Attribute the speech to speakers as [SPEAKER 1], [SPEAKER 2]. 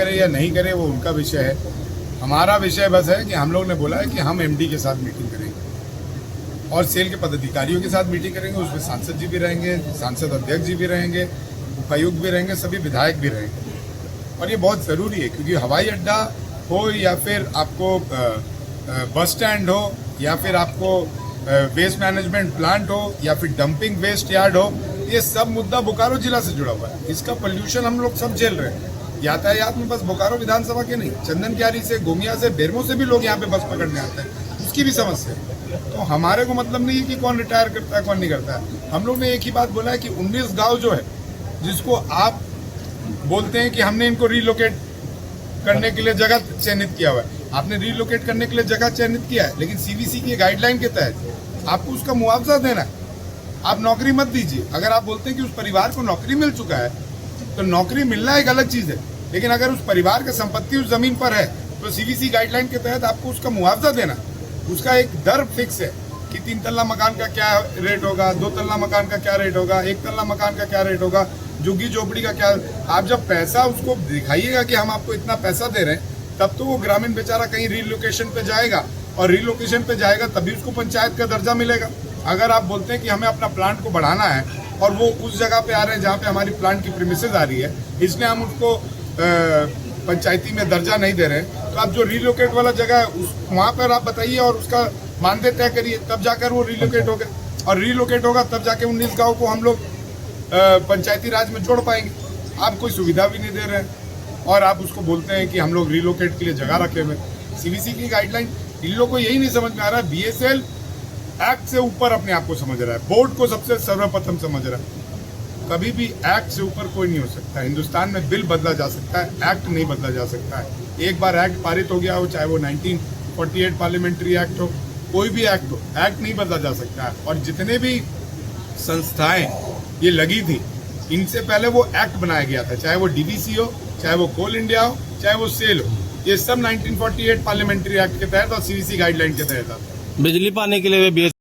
[SPEAKER 1] करे या नहीं करे वो उनका विषय है। हमारा विषय बस है कि हम लोग ने बोला है कि हम एमडी के साथ मीटिंग करेंगे और सेल के पदाधिकारियों के साथ मीटिंग करेंगे। उसमें सांसद जी भी रहेंगे, सांसद अध्यक्ष जी भी रहेंगे, उपायुक्त भी रहेंगे, सभी विधायक भी रहेंगे। और ये बहुत ज़रूरी है क्योंकि हवाई अड्डा हो या फिर आपको बस स्टैंड हो या फिर आपको वेस्ट मैनेजमेंट प्लांट हो या फिर डंपिंग वेस्ट यार्ड हो, ये सब मुद्दा बोकारो जिला से जुड़ा हुआ है। इसका पोल्यूशन हम लोग सब झेल रहे हैं। यातायात में बस बोकारो विधानसभा के नहीं, चंदन क्यारी से, गोमिया से, बेरमो से भी लोग यहाँ पे बस पकड़ने आते हैं, उसकी भी समस्या है। तो हमारे को मतलब नहीं है कि कौन रिटायर करता है कौन नहीं करता है। हम लोग ने एक ही बात बोला है कि 19 गाँव जो है जिसको आप बोलते हैं कि हमने इनको रिलोकेट करने के लिए जगह चयनित किया हुआ है, आपने रिलोकेट करने के लिए जगह चयनित किया है, लेकिन सीवीसी की गाइडलाइन के तहत आपको उसका मुआवजा देना है। आप नौकरी मत दीजिए। अगर आप बोलते हैं कि उस परिवार को नौकरी मिल चुका है तो नौकरी मिलना एक अलग चीज है, लेकिन अगर उस परिवार की संपत्ति उस जमीन पर है तो सीवीसी गाइडलाइन के तहत आपको उसका मुआवजा देना। उसका एक दर फिक्स है कि 3 तल्ला मकान का क्या रेट होगा, 2 तल्ला मकान का क्या रेट होगा, 1 तल्ला मकान का क्या रेट होगा, झुग्गी झोपड़ी का क्या। आप जब पैसा उसको दिखाइएगा कि हम आपको इतना पैसा दे रहे हैं, तब तो वो ग्रामीण बेचारा कहीं रिलोकेशन पे जाएगा और रिलोकेशन पे जाएगा तभी उसको पंचायत का दर्जा मिलेगा। अगर आप बोलते हैं कि हमें अपना प्लांट को बढ़ाना है और वो उस जगह पे आ रहे हैं जहाँ पे हमारी प्लांट की प्रीमिसेस आ रही है, इसलिए हम उसको पंचायती में दर्जा नहीं दे रहे हैं, तो आप जो रिलोकेट वाला जगह है वहाँ पर आप बताइए और उसका मानदेय तय करिए, तब जाकर वो रिलोकेट होगा। और रिलोकेट होगा तब जाके 19 गाँव को हम लोग पंचायती राज में जोड़ पाएंगे। आप कोई सुविधा भी नहीं दे रहे हैं और आप उसको बोलते हैं कि हम लोग रिलोकेट के लिए जगह रखे हुए। सीवीसी की गाइडलाइन इन लोगों को यही नहीं समझ में आ रहा है। बीएसएल एक्ट से ऊपर अपने आप को समझ रहा है, बोर्ड को सबसे सर्वप्रथम समझ रहा है। कभी भी एक्ट से ऊपर कोई नहीं हो सकता। हिंदुस्तान में बिल बदला जा सकता है, एक्ट नहीं बदला जा सकता है। एक बार एक्ट पारित हो गया हो, चाहे वो 1948 पार्लियामेंट्री एक्ट हो, कोई भी एक्ट हो, एक्ट नहीं बदला जा सकता है। और जितने भी संस्थाएं ये लगी थी, इनसे पहले वो एक्ट बनाया गया था, चाहे वो डीवीसी हो, चाहे वो कोल इंडिया हो, चाहे वो सेल हो, ये सब 1948 पार्लियामेंट्री एक्ट के तहत और सीवीसी गाइडलाइन के तहत आता है।
[SPEAKER 2] बिजली पाने के लिए